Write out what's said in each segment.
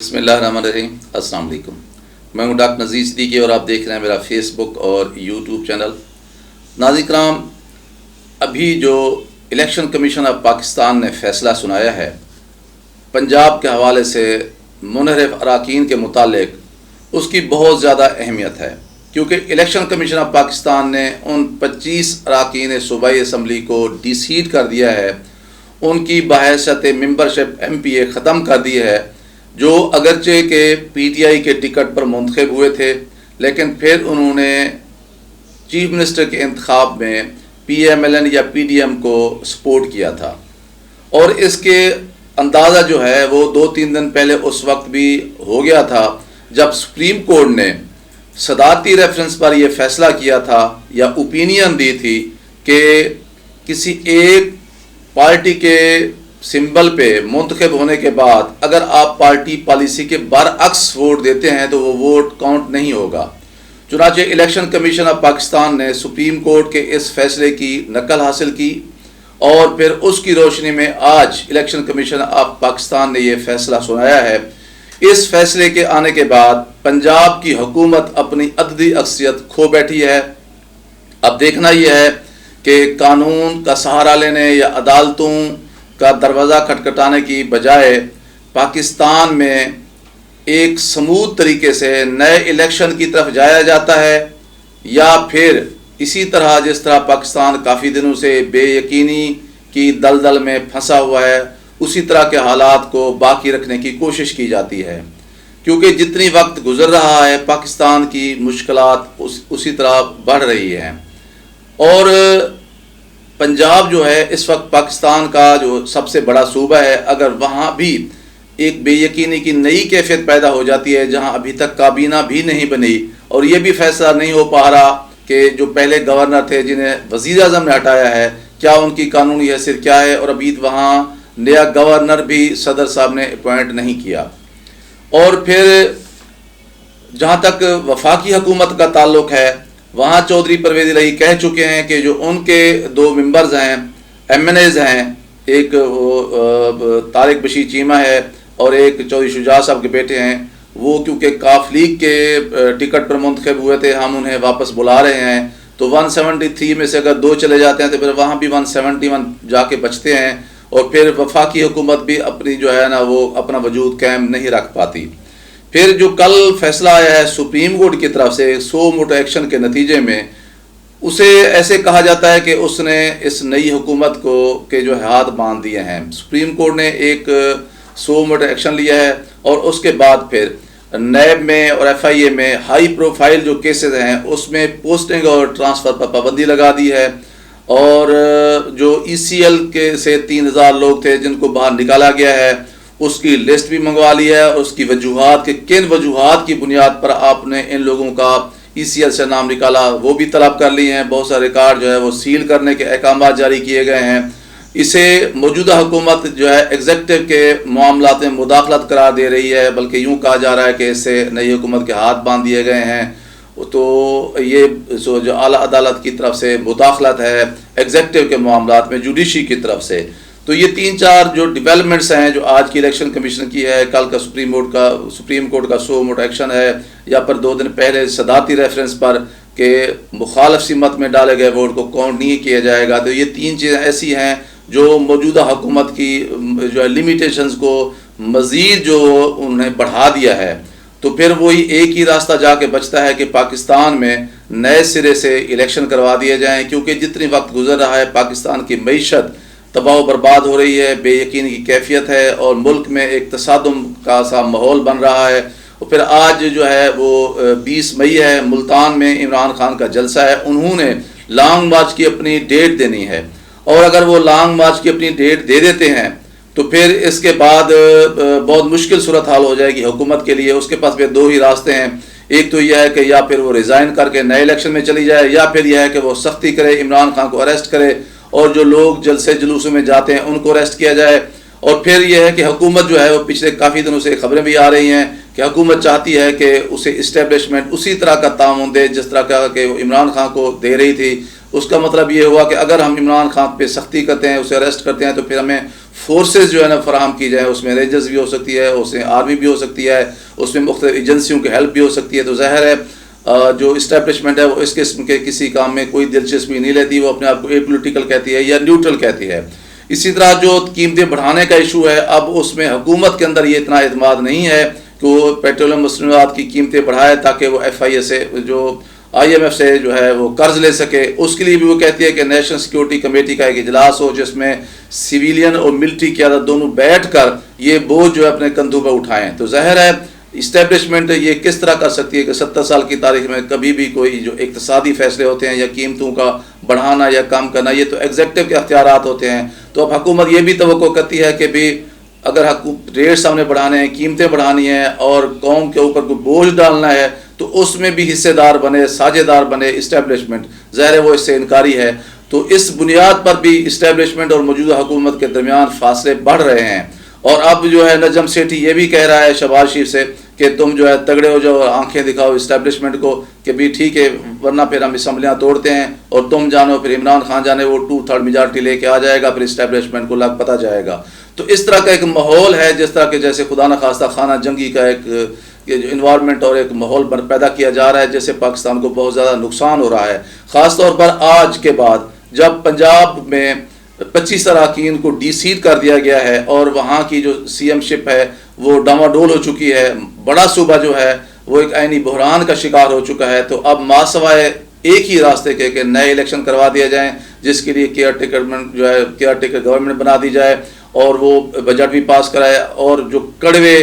بسم اللہ الرحمن الرحیم۔ السلام علیکم، میں ہوں ڈاکٹر نذیر صدیقی اور آپ دیکھ رہے ہیں میرا فیس بک اور یوٹیوب چینل۔ ناظرین کرام، ابھی جو الیکشن کمیشن آف پاکستان نے فیصلہ سنایا ہے پنجاب کے حوالے سے منحرف اراکین کے متعلق، اس کی بہت زیادہ اہمیت ہے، کیونکہ الیکشن کمیشن آف پاکستان نے ان 25 اراکین صوبائی اسمبلی کو ڈی سیٹ کر دیا ہے، ان کی بحیثیت ممبرشپ ایم پی اے ختم کر دی ہے، جو اگرچہ کہ پی ٹی آئی کے ٹکٹ پر منتخب ہوئے تھے، لیکن پھر انہوں نے چیف منسٹر کے انتخاب میں پی ایم ایل این یا پی ڈی ایم کو سپورٹ کیا تھا۔ اور اس کے اندازہ جو ہے وہ 2-3 دن پہلے اس وقت بھی ہو گیا تھا جب سپریم کورٹ نے صدارتی ریفرنس پر یہ فیصلہ کیا تھا یا اوپینین دی تھی کہ کسی ایک پارٹی کے سمبل پہ منتخب ہونے کے بعد اگر آپ پارٹی پالیسی کے برعکس ووٹ دیتے ہیں تو وہ ووٹ کاؤنٹ نہیں ہوگا۔ چنانچہ الیکشن کمیشن آف پاکستان نے سپریم کورٹ کے اس فیصلے کی نقل حاصل کی اور پھر اس کی روشنی میں آج الیکشن کمیشن آف پاکستان نے یہ فیصلہ سنایا ہے۔ اس فیصلے کے آنے کے بعد پنجاب کی حکومت اپنی عددی اکثریت کھو بیٹھی ہے۔ اب دیکھنا یہ ہے کہ قانون کا سہارا لینے یا عدالتوں کا دروازہ کھٹکھٹانے کی بجائے پاکستان میں ایک سموتھ طریقے سے نئے الیکشن کی طرف جایا جاتا ہے، یا پھر اسی طرح جس طرح پاکستان کافی دنوں سے بے یقینی کی دلدل میں پھنسا ہوا ہے، اسی طرح کے حالات کو باقی رکھنے کی کوشش کی جاتی ہے، کیونکہ جتنی وقت گزر رہا ہے پاکستان کی مشکلات اسی طرح بڑھ رہی ہیں۔ اور پنجاب جو ہے اس وقت پاکستان کا جو سب سے بڑا صوبہ ہے، اگر وہاں بھی ایک بے یقینی کی نئی کیفیت پیدا ہو جاتی ہے جہاں ابھی تک کابینہ بھی نہیں بنی اور یہ بھی فیصلہ نہیں ہو پا رہا کہ جو پہلے گورنر تھے جنہیں وزیر اعظم نے ہٹایا ہے کیا ان کی قانونی حیثیت کیا ہے، اور ابھی وہاں نیا گورنر بھی صدر صاحب نے اپوائنٹ نہیں کیا۔ اور پھر جہاں تک وفاقی حکومت کا تعلق ہے، وہاں چودھری پرویز الہی کہہ چکے ہیں کہ جو ان کے 2 ممبرز ہیں، ایم این ایز ہیں، ایک طارق بشیر چیمہ ہے اور ایک چودھری شجاع صاحب کے بیٹے ہیں، وہ کیونکہ کاف لیگ کے ٹکٹ پر منتخب ہوئے تھے، ہم انہیں واپس بلا رہے ہیں، تو 173 میں سے اگر 2 چلے جاتے ہیں تو پھر وہاں بھی 171 جا کے بچتے ہیں، اور پھر وفاقی حکومت بھی اپنی جو ہے نا وہ اپنا وجود قائم نہیں رکھ پاتی۔ پھر جو کل فیصلہ آیا ہے سپریم کورٹ کی طرف سے 100 موٹو ایکشن کے نتیجے میں، اسے ایسے کہا جاتا ہے کہ اس نے اس نئی حکومت کو کے جو ہاتھ باندھ دیے ہیں۔ سپریم کورٹ نے ایک 100 موٹو ایکشن لیا ہے اور اس کے بعد پھر نیب میں اور ایف آئی اے میں ہائی پروفائل جو کیسز ہیں اس میں پوسٹنگ اور ٹرانسفر پر پابندی لگا دی ہے، اور جو ای سی ایل کے سے 3000 لوگ تھے جن کو باہر نکالا گیا ہے اس کی لسٹ بھی منگوا لی ہے، اور اس کی وجوہات کہ کن وجوہات کی بنیاد پر آپ نے ان لوگوں کا ای سی ایل سے نام نکالا وہ بھی طلب کر لی ہیں۔ بہت سارے ریکارڈ جو ہے وہ سیل کرنے کے احکامات جاری کیے گئے ہیں۔ اسے موجودہ حکومت جو ہے ایگزیکٹو کے معاملات میں مداخلت قرار دے رہی ہے، بلکہ یوں کہا جا رہا ہے کہ اس سے نئی حکومت کے ہاتھ باندھ دیے گئے ہیں، تو یہ جو اعلیٰ عدالت کی طرف سے مداخلت ہے ایگزیکٹو کے معاملات میں جوڈیشری کی طرف سے۔ تو یہ 3-4 جو ڈیولپمنٹس ہیں جو آج کی الیکشن کمیشن کی ہے، کل کا سپریم کورٹ کا 100 موٹو ایکشن ہے، یا پر 2 دن پہلے صدارتی ریفرنس پر کہ مخالف سمت میں ڈالے گئے ووٹ کو کاؤنٹ نہیں کیا جائے گا، تو یہ 3 چیزیں ایسی ہیں جو موجودہ حکومت کی جو ہے لیمیٹیشنز کو مزید جو انہیں بڑھا دیا ہے۔ تو پھر وہی ایک ہی راستہ جا کے بچتا ہے کہ پاکستان میں نئے سرے سے الیکشن کروا دیے جائیں، کیونکہ جتنی وقت گزر رہا ہے پاکستان کی معیشت تباہ و برباد ہو رہی ہے، بے یقینی کی کیفیت ہے، اور ملک میں ایک تصادم کا سا ماحول بن رہا ہے۔ اور پھر آج جو ہے وہ 20 مئی ہے، ملتان میں عمران خان کا جلسہ ہے، انہوں نے لانگ مارچ کی اپنی ڈیٹ دینی ہے، اور اگر وہ لانگ مارچ کی اپنی ڈیٹ دے دیتے ہیں تو پھر اس کے بعد بہت مشکل صورتحال ہو جائے گی حکومت کے لیے۔ اس کے پاس پھر 2 ہی راستے ہیں، ایک تو یہ ہے کہ یا پھر وہ ریزائن کر کے نئے الیکشن میں چلی جائے، یا پھر یہ ہے کہ وہ سختی کرے، عمران خان کو اریسٹ کرے، اور جو لوگ جلسے جلوسوں میں جاتے ہیں ان کو اریسٹ کیا جائے۔ اور پھر یہ ہے کہ حکومت جو ہے وہ پچھلے کافی دنوں سے خبریں بھی آ رہی ہیں کہ حکومت چاہتی ہے کہ اسے اسٹیبلشمنٹ اسی طرح کا تعاون دے جس طرح کا کہ وہ عمران خان کو دے رہی تھی، اس کا مطلب یہ ہوا کہ اگر ہم عمران خان پہ سختی کرتے ہیں، اسے اریسٹ کرتے ہیں، تو پھر ہمیں فورسز جو ہے نا فراہم کی جائیں، اس میں رینجرز بھی ہو سکتی ہے، اس میں آرمی بھی ہو سکتی ہے، اس میں مختلف ایجنسیوں کی ہیلپ بھی ہو سکتی ہے. تو ظاہر ہے جو اسٹیبلشمنٹ ہے وہ اس قسم کے کسی کام میں کوئی دلچسپی نہیں لیتی، وہ اپنے آپ کو اے پولیٹیکل کہتی ہے یا نیوٹرل کہتی ہے. اسی طرح جو قیمتیں بڑھانے کا ایشو ہے، اب اس میں حکومت کے اندر یہ اتنا اعتماد نہیں ہے کہ وہ پیٹرولیم مصنوعات کی قیمتیں بڑھائے تاکہ وہ FIA سے جو IMF سے جو ہے وہ قرض لے سکے. اس کے لیے بھی وہ کہتی ہے کہ نیشنل سیکیورٹی کمیٹی کا ایک اجلاس ہو جس میں سویلین اور ملٹری قیادت دونوں بیٹھ کر یہ بوجھ جو ہے اپنے کندھوں پہ اٹھائیں. تو ظاہر ہے اسٹیبلشمنٹ یہ کس طرح کر سکتی ہے کہ 70 سال کی تاریخ میں کبھی بھی کوئی جو اقتصادی فیصلے ہوتے ہیں یا قیمتوں کا بڑھانا یا کم کرنا، یہ تو ایگزیکٹو کے اختیارات ہوتے ہیں. تو اب حکومت یہ بھی توقع کرتی ہے کہ بھی اگر ریٹ سامنے بڑھانے ہیں، قیمتیں بڑھانی ہیں اور قوم کے اوپر کوئی بوجھ ڈالنا ہے تو اس میں بھی حصے دار بنے، ساجھے دار بنے اسٹیبلشمنٹ. ظاہر ہے وہ اس سے انکاری ہے. تو اس بنیاد پر بھی اسٹیبلشمنٹ اور موجودہ حکومت کے درمیان فاصلے بڑھ رہے ہیں. اور اب جو ہے نجم سیٹھی یہ بھی کہہ رہا ہے شہباز شریف سے کہ تم جو ہے تگڑے ہو جاؤ اور آنکھیں دکھاؤ اسٹیبلشمنٹ کو کہ بھی ٹھیک ہے، ورنہ پھر ہم اسمبلیاں توڑتے ہیں اور تم جانو پھر عمران خان جانے وہ 2/3 میجارٹی لے کے آ جائے گا، پھر اسٹیبلشمنٹ کو لگ پتہ جائے گا. تو اس طرح کا ایک ماحول ہے جس طرح کہ جیسے خدا نخواستہ خانہ جنگی کا ایک انوائرمنٹ اور ایک ماحول پیدا کیا جا رہا ہے، جس سے پاکستان کو بہت زیادہ نقصان ہو رہا ہے. خاص طور پر آج کے بعد جب پنجاب میں 25 اراکین کو ڈی سیٹ کر دیا گیا ہے اور وہاں کی جو CM شپ ہے وہ ڈاواڈول ہو چکی ہے، بڑا صوبہ جو ہے وہ ایک عینی بحران کا شکار ہو چکا ہے. تو اب ماسوائے ایک ہی راستے کے کہ نئے الیکشن کروا دیا جائیں، جس کے لیے کیئر ٹیکر گورنمنٹ بنا دی جائے اور وہ بجٹ بھی پاس کرائے، اور جو کڑوے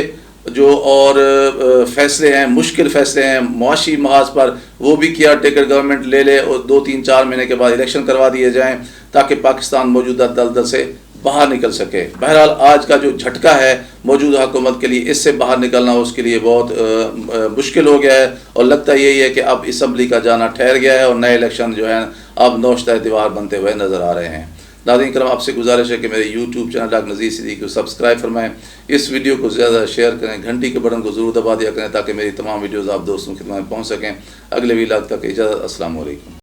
جو اور فیصلے ہیں، مشکل فیصلے ہیں معاشی محاذ پر، وہ بھی کیئر ٹیکر گورنمنٹ لے لے اور 2-3-4 مہینے کے بعد الیکشن کروا دیے جائیں تاکہ پاکستان موجودہ دلدل سے باہر نکل سکے. بہرحال آج کا جو جھٹکا ہے موجودہ حکومت کے لیے، اس سے باہر نکلنا اس کے لیے بہت مشکل ہو گیا ہے، اور لگتا یہی ہے کہ اب اسمبلی کا جانا ٹھہر گیا ہے اور نئے الیکشن جو ہیں اب نوشتہ دیوار بنتے ہوئے نظر آ رہے ہیں. ناظرین کرام، آپ سے گزارش ہے کہ میرے YouTube channel doctor Nazir Siddiqui کو سبسکرائب فرمائیں، اس ویڈیو کو زیادہ شیئر کریں، گھنٹی کے بٹن کو ضرور دبا دیا کریں تاکہ میری تمام ویڈیوز آپ دوستوں کی خدمت میں پہنچ سکیں. اگلے ویلاگ تک اجازت، السلام علیکم.